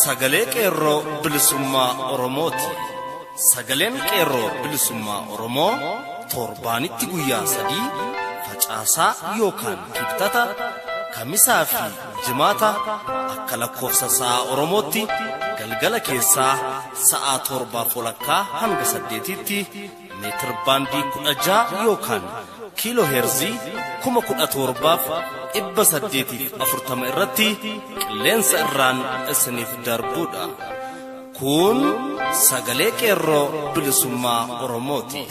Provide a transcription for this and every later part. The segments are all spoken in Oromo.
sagalee qeerroo bilisummaa Oromooti. Sagaleen qeerroo bilisummaa Oromoo torbaanitti guyyaa 3 facaasaa yookaan kibxata kamisaa fi jimaata akka lakkoofsa sa'a Oromootti galgala keessaa sa'a 7:00 hanga 8tti meetir baandii 16 yookaan kiiloo heerzii 17,840 irratti qilleensa irraan isiniif darbuudha. Kun sagalee qeerroo bilisummaa Oromooti.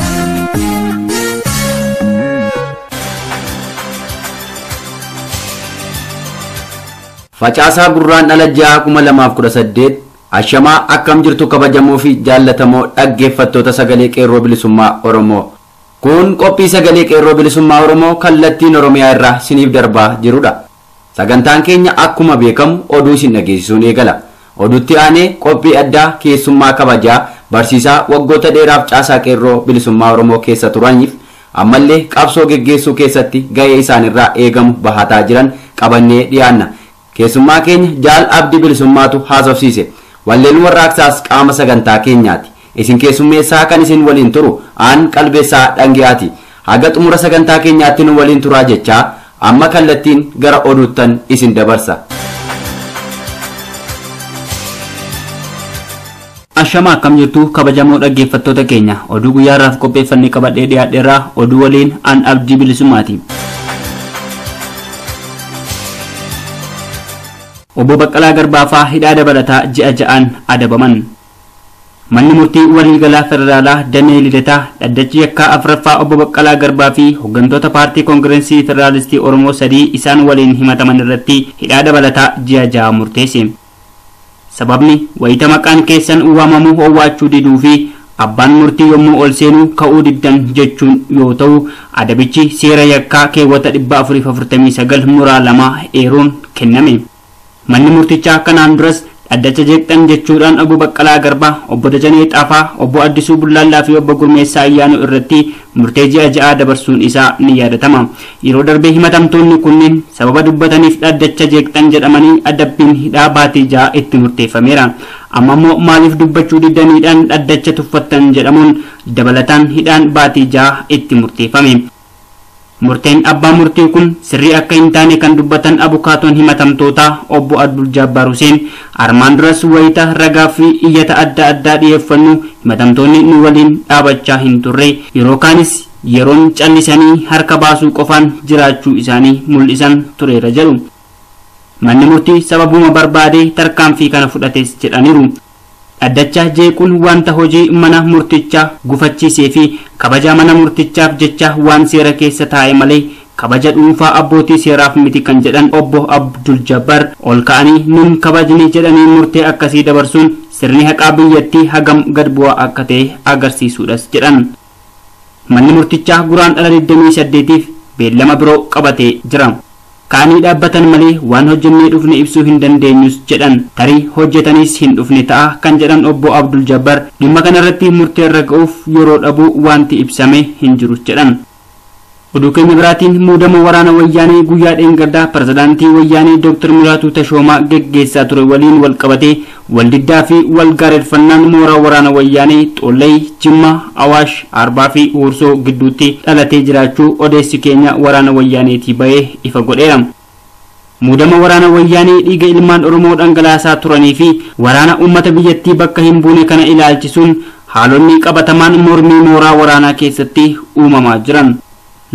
Facaasaa gurraan dhala 6,2018 ashamaa akkam jirtu kabajamoo fi jaallatamoo dhaggeeffattoota sagalee qeerroo bilisummaa Oromoo. Kun qophii sagalee qeerroo bilisummaa Oromoo kallattiin Oromiyaa irraa siniif darbaa jirudha. Sagantaan keenya akkuma beekamu oduu isin dhageessisuun eegala. Oduutti aanee qophii addaa keessummaa kabajaa barsiisaa waggoota dheeraaf caasaa qeerroo bilisummaa Oromoo keessa turaniif ammallee qabsoo geggeessuu keessatti gahee isaanirraa eegamu bahataa jiran qabannee dhiyaanna. Keessummaa keenya Jaal Abdii Bilisummaatu haasofsiise. Walleen warraaqsaas qaama sagantaa keenyaati. Isin keessummeessaa kan isin waliin turu aan qalbeessaa dhangiyaati. Haga xumura sagantaa keenyaatti nu waliin turaa jechaa amma kallattiin gara oduuttan isin dabarsa. Ashama akkam jirtu kabajamoo dhaggeeffattoota keenya oduu guyyaarraaf qopheeffannee qabadhee dhiyaadheerraa oduu waliin aan Abdii Bilisummaati. Obbo Baqqalaa Garbaafaa hidhaa dabalataa ji'a ja'aan adabaman. Manni murtii waliigalaa federaalaa damee lidataa dhaddachi yakkaa afraffaa Obbo Baqqalaa Garbaa fi hooggantoota paartii koongireensii federaalistii Oromoo 3 isaan waliin himataman irratti hidhaa dabalataa ji'a ja'a murteesse. Sababni wayita maqaan keessan waamamuu howwaachuu diduu fi abbaan murtii yommuu ol seenuu ka'uu diddan jechuun yoo ta'u adabichi seera yakkaa keewwata 449 muraa 2 eeruun kenname. Manni murtichaa kanaan duras dhaddacha jeeqxan jechuudhaan Obbo Baqqalaa Garbaa, Obbo Dajanee Xaafaa, Obbo Addisuu Bullaallaa fi Obbo Gurmeessaa Ayyaanoo irratti murtee ji'a ja'a dabarsuun isaa ni yaadatama. Yeroo darbee himatamtoonni kunneen sababa dubbataniif dhaddacha jeeqxan jedhamanii adabbiin hidhaa baatii ja'a itti murteeffameera. Amma immoo maaliif dubbachuu diddaniidhaan dhaddacha tuffattan jedhamuun dabalataan hidhaan baatii ja'a itti murteeffame. Murteen abbaa murtii kun sirrii akka hin taane kan dubbatan abukaatoon himatamtootaa Obbo Abdul Jabbaar Huseen armaan duras wayita ragaa fi iyyata adda addaa dhiyeeffannu himatamtoonni nu waliin dhaabachaa hin turre yeroo kaanis yeroon callisanii harka baasuu qofaan jiraachuu isaanii mul'isan tureera jedhu. Manni murtii sababuma barbaade tarkaanfii kana fudhates jedhaniiru. Dhaddacha jeequun wanta hojii mana murtichaa gufachiisee fi kabaja mana murtichaaf jecha waan seera keessa taa'e malee kabaja dhuunfaa abbootii seeraaf miti kan jedhan Obbo Abdul Jabbar ol ka'anii nun kabajni jedhanii murtee akkasii dabarsuun sirni haqaa biyyattii hagam gad bu'aa akka ta'e agarsiisuudhas jedhan. Manni murtichaa guraan dhala 28tiif beellama biroo qabatee jira. Kaanii dhaabbatan malee waan hojjennee dhufne ibsuu hin dandeenyus jedhan tarii hojjetanis hin dhufne ta'a kan jedhan Obbo Abdul Jabbar dhimma kanarratti murtee irra ga'uuf yeroo dhabuu wanti ibsame hin jirus jedhan. Oduu keenya biraatiin muudama waraana wayyaanee guyyaa dheengaddaa pirezidaantii wayyaanee Dr. Mulaatuu Tashoomaa geggeessaa ture waliin wal qabatee waldiddaa fi wal gaareeffannaan mooraa waraana wayyaanee Xolley, Jimmaa, Awaash, Arbaa fi Huursoo gidduutti dhalatee jiraachuu odeessi keenya waraana wayyaaneetii bahee ifa godheera. Muudama waraana wayyaanee dhiiga ilmaan Oromoo dhangalaasaa turanii fi waraana uummata biyyattii bakka hin buune kana ilaalchisuun haalonni qabatamaan mormii mooraa waraanaa keessatti uumamaa jiran.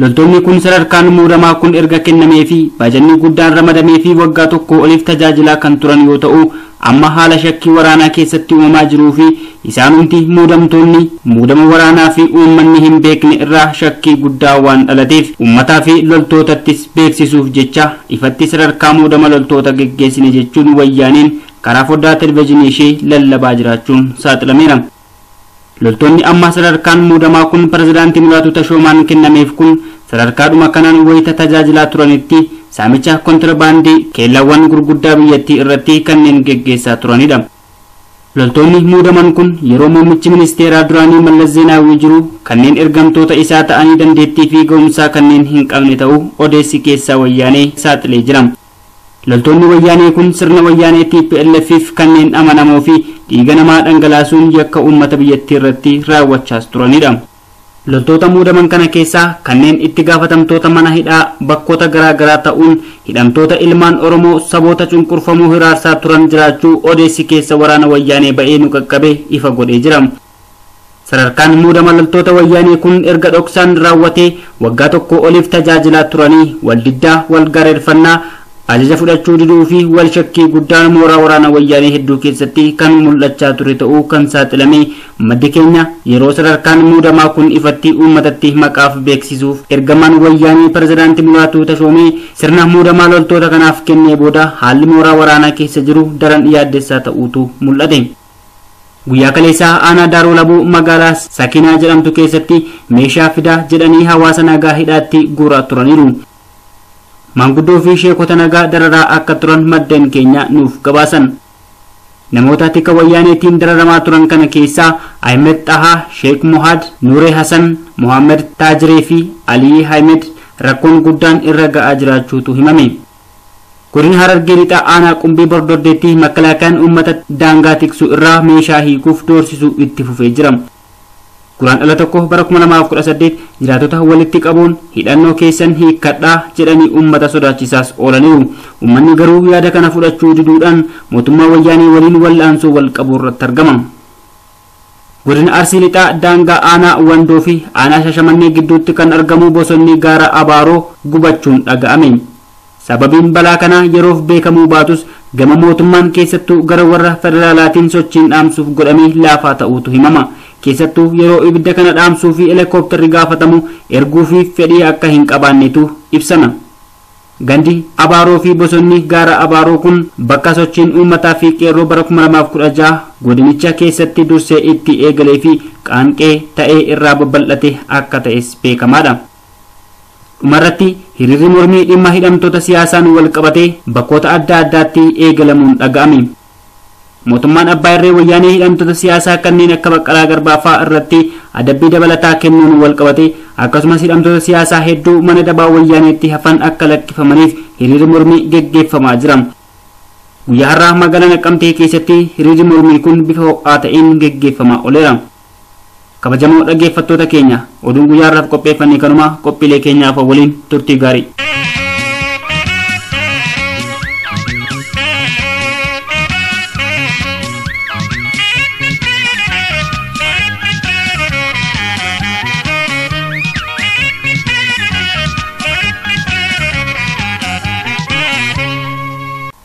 Loltoonni kun sadarkaan muudamaa kun erga kennamee fi baajanni guddaan ramadamee fi waggaa tokko oliif tajaajilaa kan turan yoo ta'u amma haala shakkii waraanaa keessatti uumamaa jiruu fi isaanumti muudamtoonni muudama waraanaa fi uummanni hin beekne irraa shakkii guddaa waan dhalateef uummataa fi loltootattis beeksisuuf jecha ifatti sadarkaa muudama loltoota geggeessine jechuun wayyaaniin karaa foddaa televezyiinii ishee lallabaa jiraachuun saaxilameera. Loltoonni amma sadarkaan muudamaa kun pirezidaantii Mulaatuu Tashoomaan kennameef kun sadarkaadhuma kanaan wayita tajaajilaa turanitti saamicha kontirbaandii keellawwan gurguddaa biyyattii irratti kanneen geggeessaa turanidha. Loltoonni muudaman kun yeroo muummichi ministeeraa duraanii Mallas Zeenaawii jiru kanneen ergamtoota isaa ta'anii dandeettii fi ga'umsaa kanneen hin qabne ta'uu odeessi keessaa wayyaanee saaxilee jira. Loltoonni wayyaanee kun sirna wayyaanee TPLFif kanneen amanamoo fi dhiiga namaa dhangalaasuun yakka uummata biyyattii irratti raawwachaas turanidha. Loltoota muudaman kana keessaa kanneen itti gaafatamtoota mana hidhaa bakkoota garaa garaa ta'uun hidhamtoota ilmaan Oromoo saboota cunqurfamuu hiraarsaa turan jiraachuu odeessi keessa waraana wayyaanee ba'ee nu qaqqabe ifa godhee jira. Sadarkaan muudama loltoota wayyaanee kun erga dhoksaan raawwatee waggaa tokko oliif tajaajilaa turanii waldiddaa walgareeffannaa ajaja fudhachuu diduu fi wal shakkii guddaan mooraa waraana wayyaanee hedduu keessatti kan mul'achaa ture ta'uu kan saaxilame maddi keenya yeroo sadarkaan muudamaa kun ifatti uummatatti maqaaf beeksisuuf ergamaan wayyaanee pirezidaantii Mulaatuu Tashoomee sirna muudamaa loltoota kanaaf kennee booda haalli mooraa waraanaa keessa jiru daran yaaddessaa ta'uutu mul'ate. Guyyaa kaleessaa aanaa Daaroo Labuu magaalaa Sakinaa jedhamtu keessatti meeshaa fidaa jedhanii hawaasa nagaa hidhaatti guuraa turaniiru. Manguddoo fi sheekota nagaa dararaa akka turan maddeen keenya nuuf gabaasan. Namoota tika wayyaaneetiin dararamaa turan kana keessaa Ahmed Tahaa, Sheek Mohad, Nuree Hassan, Mohammed Taajiree fi Alii Ahmed rakkoon guddaan irra ga'aa jiraachuutu himame. Godina Harargee lixaa aanaa Qumbii Bordoddeetti makalaakaan uummata daangaa tiksu irraa meeshaa hiikuuf doorsisuu itti fufee jira. Guraan ala tokko bara 2018 jiraatota walitti qabuun hidhannoo keessan hiikkadhaa jedhanii uummata sodaachisaas oolaniiru. Uummanni garuu yaada kana fudhachuu diduudhaan mootummaa wayyaanee waliin wal'aansoo wal qabuu irratti argama. Godina Arsii lixaa daangaa aanaa Wandoo fi aanaa Shashamannee gidduutti kan argamu bosonni gaara Abaaroo gubachuun dhaga'ame. Sababiin balaa kana yeroof beekamuu baatus gama mootummaan keessattuu gara warra federaalaatiin sochiin dhaamsuuf godhamee laafaa ta'uutu himama. Keessattuu yeroo ibidda kana dhaamsuu fi helikoophtarri gaafatamu erguu fi fedhii akka hin qabaannetu ibsama. Gandi Abaaroo fi bosonni gaara Abaaroo kun bakka sochiin uummataa fi qeerroo bara 2016 godinicha keessatti dursee itti eegalee fi qaanqee ta'ee irraa babal'ate akka ta'es beekamaadha. Dhumarratti hiriirri mormii dhimma hidhamtoota siyaasaan wal qabatee bakkoota adda addaatti eegalamuun dhaga'ame. Mootummaan abbaa irree wayyaanee hidhamtoota siyaasaa kanneen akka Baqqalaa Garbaa fa'aa irratti adabbii dabalataa kennuun wal qabate akkasumas hidhamtoota siyaasaa hedduu mana dabaa wayyaaneetti hafan akka lakkifamaniif hiriirri mormii geggeeffamaa jira. Guyyaa har'aa magaalaa Naqqamtee keessatti hiriirri mormii kun bifa ho'aa ta'een geggeeffamaa ooleera. Kabajamoo dhaggeeffattoota keenya oduun guyyaa har'aaf qopheeffannee kanuma qophiilee keenyaaf waliin turtii gaarii.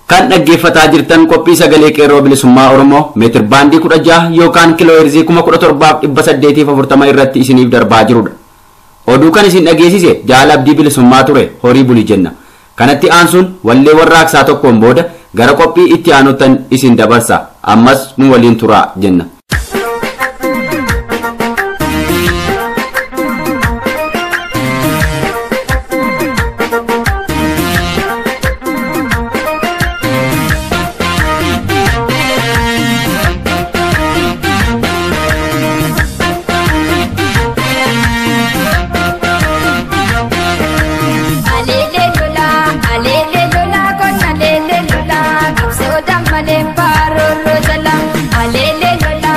Kan dhaggeeffataa jirtan qophii sagalee qeerroo bilisummaa Oromoo meetir baandii 16 yookaan kiiloo heerzii 17,840 irratti isiniif darbaa jirudha. Oduu kan isin dhageessise Jaal Abdii Bilisummaa ture horii bulii jenna. Kanatti aansuun wallee warraaqsaa tokkoon booda gara qophii itti aanutan isin dabarsa. Ammas nu waliin turaa jenna. Alele lola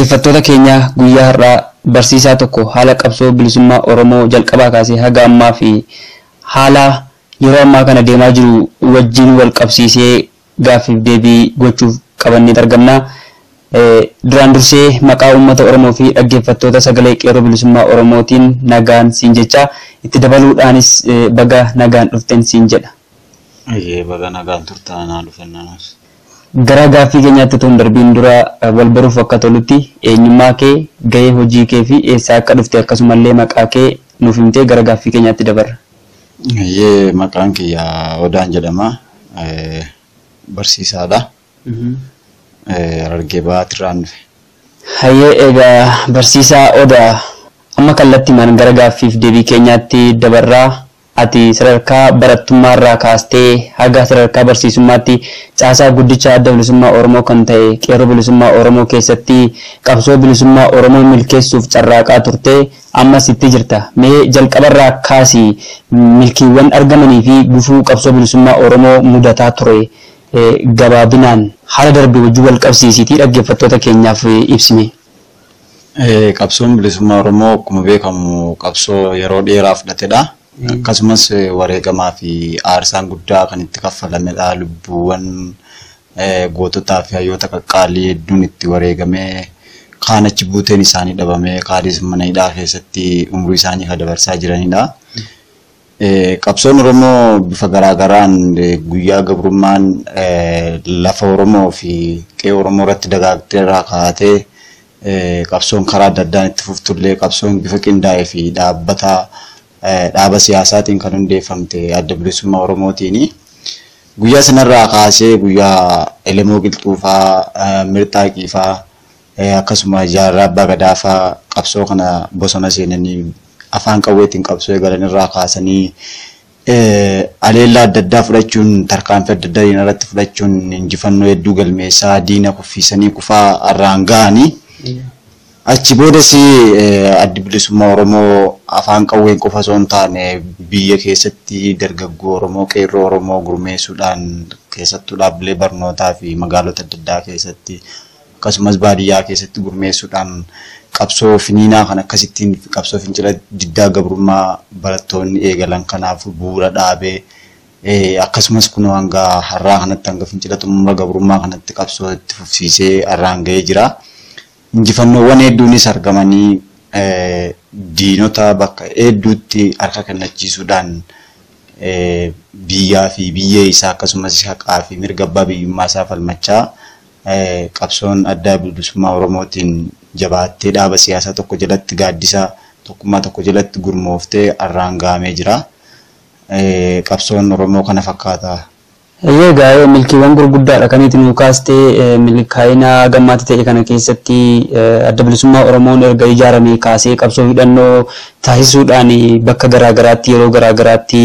dhaggeeffattoota keenya guyyaa har'aa barsiisaa tokko haala qabsoo bilisummaa Oromoo jalqabaa kaasee haga ammaa fi haala yeroo ammaa kana deemaa jiru wajjin wal qabsiisee gaaffiif deebii gochuuf qabannee argamna. Duraan dursee maqaa uummata Oromoo fi dhaggeeffattoota sagalee qeerroo bilisummaa Oromootiin nagaan siin jecha itti dabaluudhaanis baga nagaan dhuften siin jedha. Baga nagaan turtan naa dhufannaanis. Gara gaaffii keenyaatti tun darbiin dura wal baruuf akka tolutti eenyummaa kee, gahee hojii kee fi eessaa akka dhufte akkasumallee maqaa kee nuuf himtee gara gaaffii keenyaatti dabarra. Maqaan kiyya Odaan jedhama. Barsiisaadha. Harargee Baatirraan dhufe. Egaa barsiisaa Odaa amma kallattiimaan gara gaaffiif deebii keenyaatti dabarraa. Ati sadarkaa barattummaarraa kaastee haga sadarkaa barsiisummaatti caasaa guddicha adda bilisummaa Oromoo kan ta'e qeerroo bilisummaa Oromoo keessatti qabsoo bilisummaa Oromoo milkeessuuf carraaqaa turte ammas itti jirta. Mee jalqabarraa kaasii milkiiwwan argamanii fi gufuu qabsoo bilisummaa Oromoo mudataa ture gabaabinaan haala darbe wajjin wal qabsiisiitii dhaggeeffattoota keenyaaf ibsime. Qabsoon bilisummaa Oromoo akkuma beekamu qabsoo yeroo dheeraa fudhatedha. Akkasumas wareegamaa fi aarsaan guddaa kan itti kaffalamedha. Lubbuuwwan goototaa fi hayyoota qaqqaalii hedduun itti wareegamee kaan achi buuteen isaanii dhabamee kaanis mana hidhaa keessatti umurii isaanii kan dabarsaa jiranidha. Qabsoon Oromoo bifa garaagaraan guyyaa gabrummaan lafa Oromoo fi qe'ee Oromoo irratti dagaagdee irraa kaatee qabsoon karaa adda addaan itti fuftullee qabsoon bifa qindaa'ee fi dhaaba siyaasaatiin kan hundeeffamte adda bilisummaa Oromootiini. Guyyaa sanarraa kaasee guyyaa Elemoo Qilxuufaa, Mirxaaqiifaa akkasuma Jaarraa Abbaa Gadaafaa qabsoo kana bosona seenanii afaan qawweetiin qabsoo eegalanirraa kaasanii aleellaa adda addaa fudhachuun tarkaanfii adda addaa irratti fudhachuun injifannoo hedduu galmeessaa diina kuffisanii kufaa irraan ga'anii. Achi boodas addi bilisummaa Oromoo afaan qawween qofa osoo hin taane biyya keessatti dargaggoo Oromoo qeerroo Oromoo gurmeessuudhaan keessattuu dhaabbilee barnootaa fi magaalota adda addaa keessatti akkasumas baadiyyaa keessatti gurmeessuudhaan qabsoo finiinaa kan akkasittiin qabsoo fincila diddaa gabrummaa barattoonni eegalan kanaaf bu'uura dhaabee akkasumas kun hanga har'aa kanatti hanga fincila xumura gabrummaa kanatti qabsoo itti fufsiisee har'aan ga'ee jira. Injifannoowwan hedduunis argamanii diinota bakka hedduutti harka kennachiisuudhaan biyyaa fi biyyee isaa akkasumas haqaa fi mirga abbaa biyyummaa isaa falmachaa qabsoon adda bilisummaa Oromootiin jabaattee dhaaba siyaasaa tokko jalatti gaaddisa tokkummaa tokko jalatti gurmooftee har'aan ga'amee jira. Qabsoon Oromoo kana fakkaata. Egaa milkiiwwan gurguddaadha kan itti nu kaastee milkaa'ina gammaatti ta'e kana keessatti adda bilisummaa Oromoon erga ijaaramee kaasee qabsoo hidhannoo taasisuudhaan bakka garaagaraatti yeroo garaagaraatti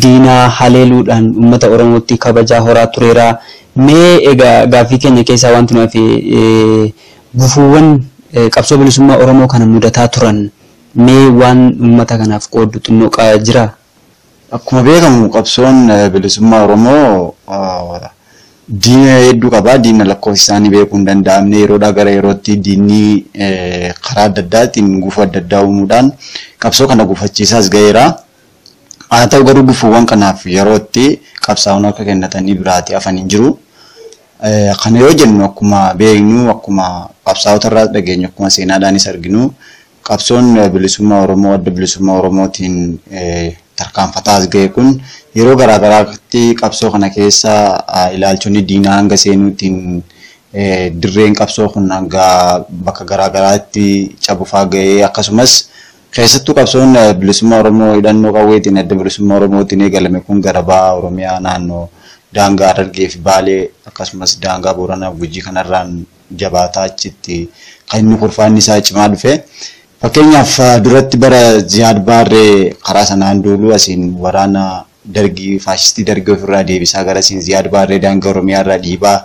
diinaa haleeluudhaan uummata Oromootti kabajaa horaa tureera. Mee egaa gaaffii keenya keessaa wanti nu hafe gufuuwwan qabsoo bilisummaa Oromoo kana mudataa turan mee waan uummata kanaaf qooddu xinnoo jira? Akkuma beekamu qabsoon bilisummaa Oromoo diina hedduu qaba. Diina lakkoofsi isaanii beekuu hin danda'amne yeroodhaa gara yerootti diinni karaa adda addaatiin gufuu adda addaa uumuudhaan qabsoo kana gufachiisaas ga'eera. Haa ta'u garuu gufuuwwan kanaaf yerootti qabsaa'onni akka kennatanii biraatti hafan hin jiru. Kana yoo jennu akkuma beeknu akkuma qabsaa'ota irraa dhageenyu akkuma seenaadhaanis arginu qabsoon bilisummaa Oromoo adda bilisummaa Oromootiin tarkaanfataa as ga'e kun yeroo garaagaraatti qabsoo kana keessa ilaalchonni diinaa hanga seenuutiin dirreen qabsoo kun hanga bakka garaagaraatti cabufaa ga'ee akkasumas keessattuu qabsoon bilisummaa Oromoo hidhannoo qawweetiin adda bilisummaa Oromootiin eegalame kun gara ba'a Oromiyaa naannoo daangaa Harargee fi Baalee akkasumas daangaa Booranaa fi Gujii kanarraan jabaataa achitti kan inni kurfaanni isaa cimaa dhufe. Fakkeenyaaf duratti bara Ziyaad Barree karaa sanaan duulu asiin waraana dargii faashistii dargii ofirraa deebisaa gara asiin Ziyaad Barree daangaa Oromiyaa irraa dhiibaa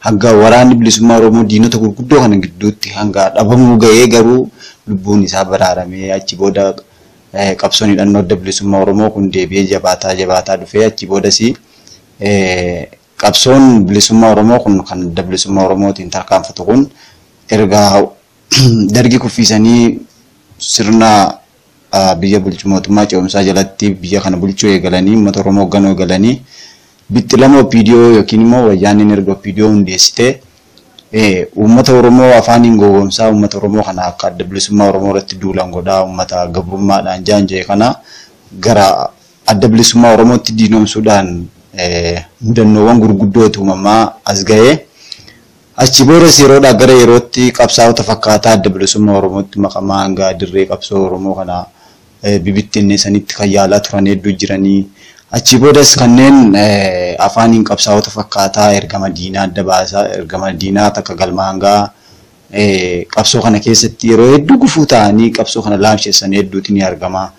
hanga waraanni bilisummaa Oromoo diinota gurguddoo kana gidduutti hanga dhabamuu ga'ee garuu lubbuun isaa baraaramee achi booda qabsoon hidhannoo adda bilisummaa Oromoo kun deebi'ee jabaataa dhufee achi boodas qabsoon bilisummaa Oromoo kun kan adda bilisummaa Oromootiin tarkaanfatu kun erga dargi kuffisanii sirna biyya bulchuu mootummaa ce'umsaa jalatti biyya kana bulchuu eegalanii uummata Oromoo hoogganuu eegalanii bitti lama OPDO yookiin immoo wayyaaniin erga OPDO hundeessitee uummata Oromoo afaaniin gowwoomsaa uummata Oromoo kana akka adda bilisummaa Oromoo irratti duulan godhaa uummata gabrummaadhaan jaanjee kana gara adda bilisummaa Oromootti diinoomsuudhaan mudannoowwan gurguddootu uumamaa as ga'ee achi boodas yeroodhaa gara yerootti qabsaa'ota fakkaataa adda bilisummaa Oromootti makamaa hanga dirree qabsoo Oromoo kana bibittinneessanitti kan yaalaa turan hedduu jiranii achi boodas kanneen afaaniin qabsaa'ota fakkaataa ergama diinaa adda baasaa ergama diinaa takka galma hangaa qabsoo kana keessatti yeroo hedduu gufuu ta'anii qabsoo kana laamsheessan hedduutu ni argama.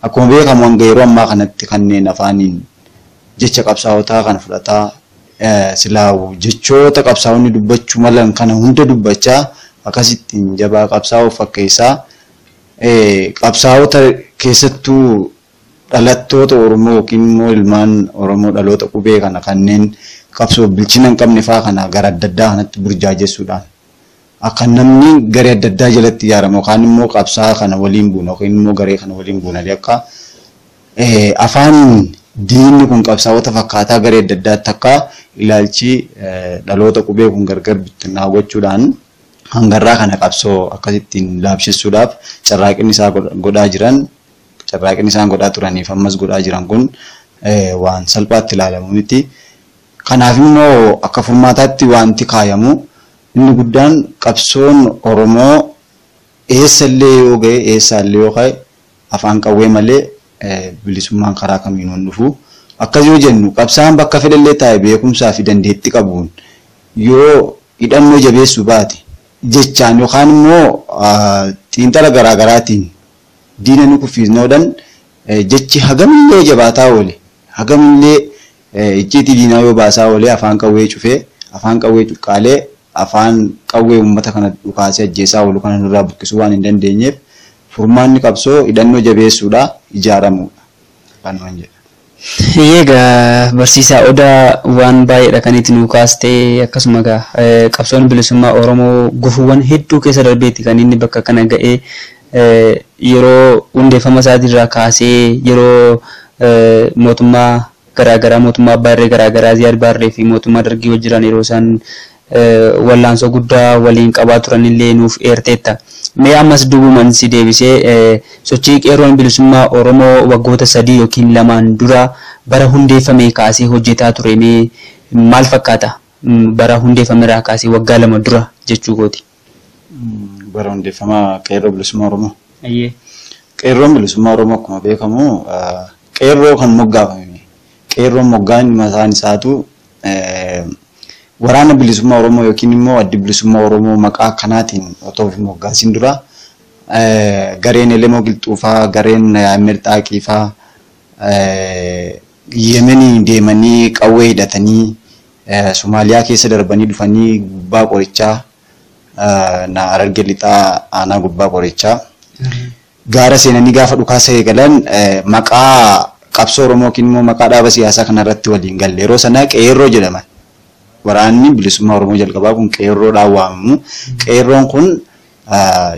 Akkuma beekamu hanga yeroo ammaa kanatti kanneen afaaniin jecha qabsaa'otaa kana fudhataa silaawu jechoota qabsaa'onni dubbachuu malan kana hunda dubbachaa akkasittiin jabaa qabsaa'uuf fakkeessaa qabsaa'ota keessattuu dhalattoota Oromoo yookiin immoo ilmaan Oromoo dhaloota qubee kana kanneen qabsoo bilchina hin qabne fa'aa kana gara adda addaa kanatti burjaajessuudhaan akka namni garee adda addaa jalatti ijaaramu yookaan immoo qabsaa kana waliin buuna yookiin immoo garee kana waliin buunanii akka afaan diinni kun qabsaa'ota fakkaataa garee adda addaatti akka ilaalchi dhaloota qubee kun gargar bittinnaa gochuudhaan hangarraa kana qabsoo akkasittiin laabsisuudhaaf carraaqni isaa godhaa jiran carraaqni isaan godhaa turaniif ammas godhaa jiran kun waan salphaatti ilaalamu miti. Kanaaf immoo akka furmaataatti wanti kaayamu inni guddaan qabsoon Oromoo eessallee yoo ga'e eessaallee yoo ka'e afaan qawwee malee bilisummaan karaa kamiinuun dhufu akkas yoo jennu qabsaan bakka fedhallee taa'e beekumsaa fi dandeettii qabuun yoo hidhannoo jabeessuu baate jechaan yookaan immoo xiinxala garaagaraatiin diina nu kuffisnoodhaan jechi hagamillee jabaataa oole hagamillee icciitii diinaa yoo baasaa oole afaan qawwee cufee afaan qawwee cuqqaalee afaan qawwee uummata kana dhukaasee ajjeesaa oolu kana nurraa buqqisuu waan hin dandeenyeef furmaanni qabsoo hidhannoo jabeessuudha ijaaramuudha kan waan jedha. Egaa barsiisaa Odaa waan baay'eedha kan itti nu kaastee akkasuma qabsoon bilisummaa Oromoo gufuuwwan hedduu keessa darbeetti kan inni bakka kana ga'ee yeroo hundeeffama isaatirraa kaasee yeroo mootummaa garaagaraa mootummaa abbaa irree garaagaraa Ziyaad Barree fi mootummaa Dargii wajjiran yeroo isaan wallaansoo guddaa waliin qabaa turan illee nuuf eerteetta. Mee ammas duubumaan si deebisee sochii qeerroon bilisummaa Oromoo waggoota 3 yookiin 2 dura bara hundeeffamee kaasee hojjetaa ture mee maal fakkaata? Bara hundeeffamerraa kaasee waggaa 2 dura jechuu kooti. Bara hundeeffama qeerroo bilisummaa Oromoo. Ayyee. Qeerroon bilisummaa Oromoo akkuma beekamu qeerroo kan moggaafame. Qeerroon moggaan mataan isaatu waraana bilisummaa Oromoo yookiin immoo addi bilisummaa Oromoo maqaa kanaatiin otoo fi moggaasin dura gareen Elemoo Qilxuufaa gareen Mirxaaqiifaa Yemenii deemanii qawwee hidhatanii Somaaliyaa keessa darbanii dhufanii gubbaa qorichaa na Harargee lixaa aanaa gubbaa qorichaa gaara seenanii gaafa dhukaasa eegalan maqaa qabsoo Oromoo yookiin immoo maqaa dhaaba siyaasaa kanarratti waliin galle yeroo sana qeerroo jedhaman. Waraanni bilisummaa Oromoo jalqabaa kun qeerroodhaan waamamu. Qeerroon kun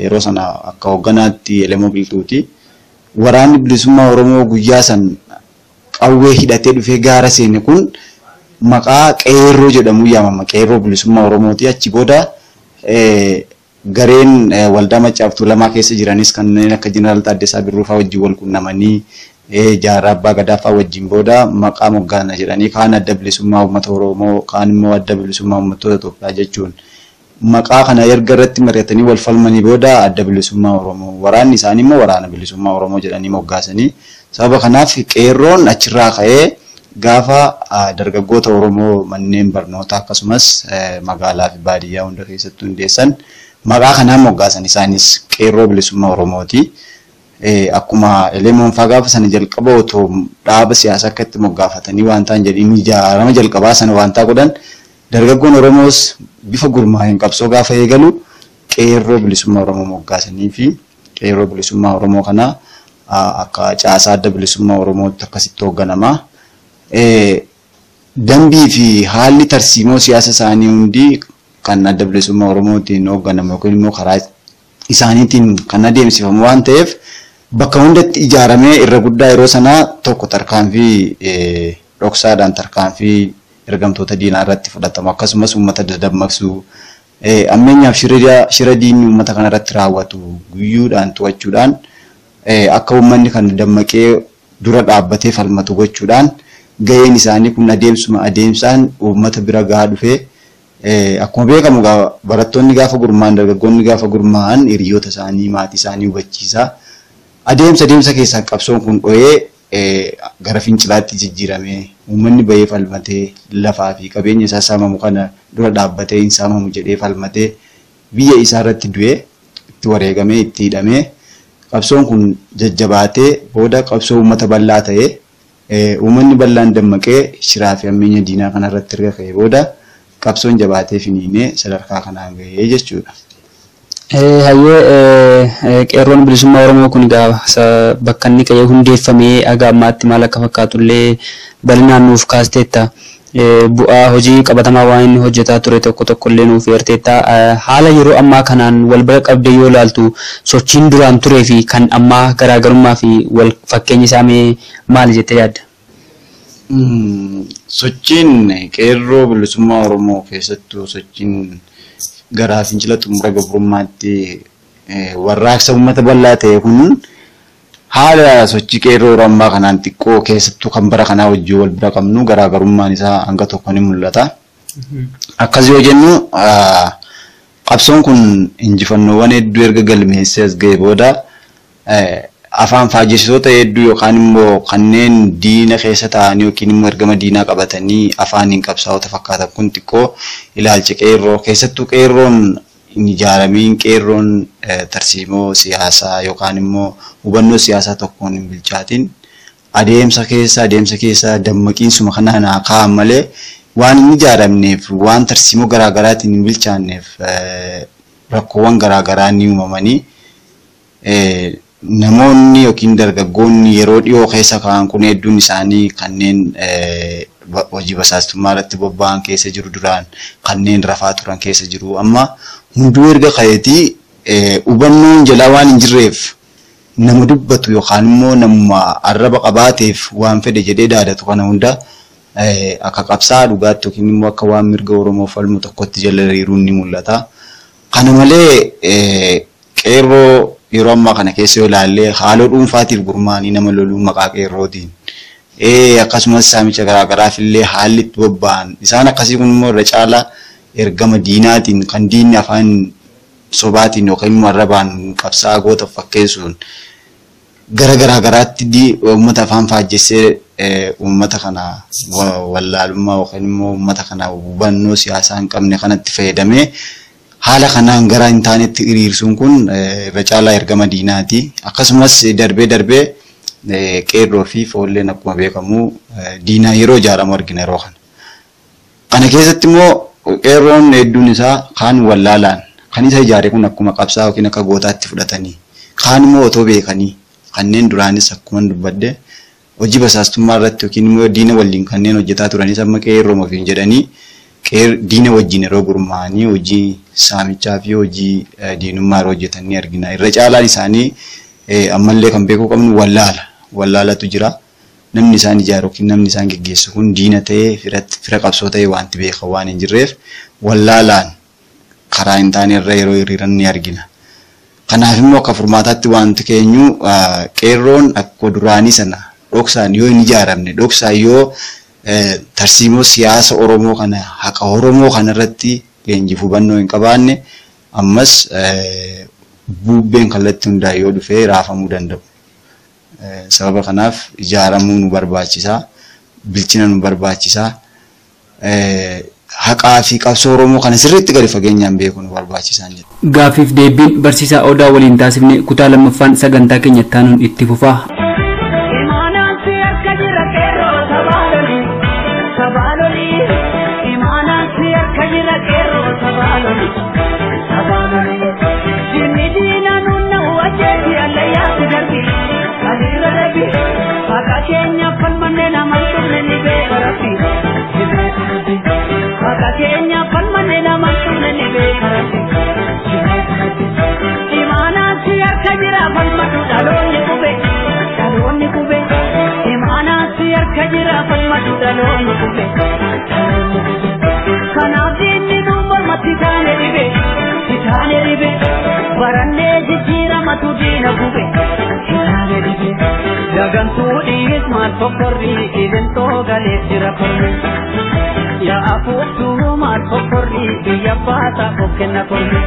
yeroo sana akka hoogganaatti Elemoo Qilxuuti. Waraanni bilisummaa Oromoo guyyaa san qawwee hidhatee dhufee gaara seene kun maqaa qeerroo jedhamu yaamama. Qeerroo bilisummaa Oromooti. Achi booda gareen waldaa Maccaaf Tuulamaa keessa jiranis kanneen akka Jeneraal Taaddasaa Birruufaa wajjin wal qunnamanii Jaarraa Abbaa Gadaafaa wajjin booda maqaa moggaana jedhanii kaan adda bilisummaa uummata Oromoo kaan immoo adda bilisummaa uummattoota Itoophiyaa jechuun maqaa kana erga irratti mari'atanii wal falmanii booda adda bilisummaa Oromoo waraanni isaanii immoo waraana bilisummaa Oromoo jedhanii moggaasanii sababa kanaaf qeerroon achirraa ka'ee gaafa dargaggoota Oromoo manneen barnootaa akkasumas magaalaa fi baadiyyaa hunda keessatti hundeessan maqaa kanaan moggaasan isaanis qeerroo bilisummaa Oromooti. Akkuma Elemoon faa gaafa sana jalqaba otoo dhaaba siyaasaa akka itti moggaafatanii waan ta'an jedhanii ijaarama jalqabaa sana waan ta'aa godhan dargaggoon Oromoos bifa gurmaa'een qabsoo gaafa eegalu qeerroo bilisummaa Oromoo moggaasanii fi qeerroo bilisummaa Oromoo kana akka caasaa adda bilisummaa Oromootti akkasitti hoogganamaa. Dambii fi haalli tarsiimoo siyaasa isaanii hundi kan adda bilisummaa Oromootiin hoogganamu yookiin immoo karaa isaaniitiin kan adeemsifamu waan ta'eef bakka hundatti ijaaramee irra guddaa yeroo sanaa tokko tarkaanfii dhoksaadhaan tarkaanfii ergamtoota diinaa irratti fudhatamu akkasumas uummata dammaqsuu ammeenyaaf shira diinni uummata kana irratti raawwatu guyyuudhaan to'achuudhaan akka uummanni kan dammaqee dura dhaabbatee falmatu gochuudhaan gaheen isaanii kun adeemsaan uummata bira gahaa dhufee akkuma beekamu barattoonni gaafa gurmaa'an dargaggoonni gaafa gurmaa'an hiriyoota isaanii maatii isaanii hubachiisaa adeemsa keessaan qabsoon kun dho'ee gara fincilaatti jijjiiramee uummanni bahee falmatee lafaa fi qabeenya isaa saamamu kana dura dhaabbatee hin saamamu jedhee falmatee biyya isaa irratti du'ee itti wareegamee itti hidhamee qabsoon kun jajjabaatee booda qabsoo uummata bal'aa ta'ee uummanni bal'aan dammaqee shiraa fi ammeenya diinaa kana irratti erga ka'ee booda qabsoon jabaatee finiinee sadarkaa kanaan gahee jechuudha. Hayyee qeerroon bilisummaa Oromoo kun bakka inni ka'ee hundeeffamee aga ammaatti maal akka fakkaatullee bal'inaan nuuf kaasteetta. Bu'aa hojii qabatamaa waan inni hojjetaa ture tokkollee nuuf eerteetta. Haala yeroo ammaa kanaan wal bira qabdee yoo ilaaltu sochiin duraan turee fi kan ammaa garaagarummaa fi wal fakkeenyi isaa maali jettee yaadda? Sochiin qeerroo bilisummaa Oromoo keessattuu sochiin garaa fincila xumura gabrummaatti warraaqsa uummata bal'aa ta'e kun haala sochii qeerroo yeroo ammaa kanaan xiqqoo keessattuu kan bara kanaa wajjin wal bira qabnu garaagarummaan isaa hanga tokko ni mul'ata. Akkas yoo jennu qabsoon kun injifannoowwan hedduu erga galmeessee as ga'e booda afaan faajjisiisota hedduu yookaan immoo kanneen diina keessa ta'anii yookiin immoo ergama diinaa qabatanii afaaniin qabsaa'ota fakkaatan kun xiqqoo ilaalcha qeerroo keessattuu qeerroon hin ijaaramiin qeerroon tarsiimoo siyaasaa yookaan immoo hubannoo siyaasaa tokkoon hin bilchaatin adeemsa keessa dammaqiinsuma kanaan haa kaa'an malee waan hin ijaaramneef waan tarsiimoo garaagaraatiin hin bilchaanneef rakkoowwan garaagaraa ni uumamanii namoonni yookiin dargaggoonni yeroo dhiyoo keessa ka'an kun hedduun isaanii kanneen hojii basaastummaa irratti bobba'an keessa jiru duraan kanneen rafaa turan keessa jiru amma hunduu erga ka'eetii hubannoon jalaa waan hin jirreef nama dubbatu yookaan immoo nama arraba qabaateef waan fedhe jedhee daadatu kana hunda akka qabsaa dhugaatti yookiin immoo akka waan mirga Oromoo falmu tokkotti jala hiriiruun ni mul'ata. Kana malee qeerroo yeroo ammaa kana keessa yoo ilaalle haaloo dhuunfaatiif gurmaanii nama loluu maqaa qeerrootiin akkasumas saamicha garaagaraaf illee haalli itti bobba'an isaan akkasii kun immoo irra caalaa ergama diinaatiin kan diinni afaan sobaatiin yookaan immoo arrabaan qabsaa'aa goota fakkeessuun gara garaagaraatti uummata afaan faajjessee uummata kana wallaalummaa yookaan immoo uummata kana hubannoo siyaasaa hin qabne kanatti fayyadamee haala kanaan gara hin taanetti hiriirsuun kun irra caalaa ergama diinaati. Akkasumas darbee qeerroo fi foolleen akkuma beekamu diinaa yeroo ijaaramu argina yeroo kana. Kana keessatti immoo qeerroon hedduun isaa kaan wallaalaan kan isa ijaare kun akkuma qabsaa yookiin akka gootaatti fudhatanii kaan immoo otoo beekanii kanneen duraanis akkuma dubbadde hojii basaastummaa irratti yookiin immoo diina waliin kanneen hojjetaa turanis amma qeerroo ofiin jedhanii diina wajjin yeroo gurmaa'anii hojii saamichaa fi hojii diinummaa yeroo hojjetan ni argina. Irra caalaan isaanii ammallee kan beekuu qabnu wallaalatu jira. Namni isaan ijaaru yookiin namni isaan geggeessu kun diina ta'ee fira qabsoo ta'ee wanti beekan waan hin jirreef wallaalaan karaa hin taane irra yeroo hiriiran ni argina. Kanaaf immoo akka furmaataatti wanti keenyu qeerroon akka duraanii sana dhoksaan yoo hin ijaaramne dhoksaan yoo tarsiimoo siyaasa Oromoo kana haqa Oromoo kana irratti leenjii hubannoo hin qabaanne ammas bubbeen kallattii hundaa yoo dhufee raafamuu danda'u. Sababa kanaaf ijaaramuu nu barbaachisaa, bilchina nu barbaachisaa, haqaa fi qabsoo Oromoo kana sirriitti gadi fageenyaan beekuu nu barbaachisaa jedha. Gaaffiif deebiin barsiisaa Odaa waliin taasifne kutaa lammaffaan sagantaa keenya taanuun itti fufaa. Kenya kajira falmatu dhaloonni kube kanaaf diinni nu mormatti taane ribe barannee jijjiiramatu diina kube taane ribe dagantuu dhiis maal fokkorri idintoo galeef jira korri yaa afuutuu maal fokkorri biyya baata okkenna korri.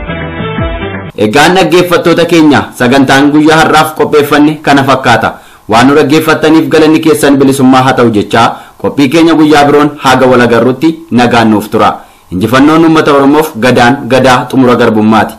Egaan dhaggeeffattoota keenya sagantaan guyyaa har'aaf qopheeffanne kana fakkaata. Waan nu dhaggeeffattaniif galanni keessan bilisummaa haa ta'u jechaa qophii keenya guyyaa biroon haga wal agarrutti nagaan nuuf tura. Injifannoon uummata Oromoof gadaan gadaa xumura garbummaati.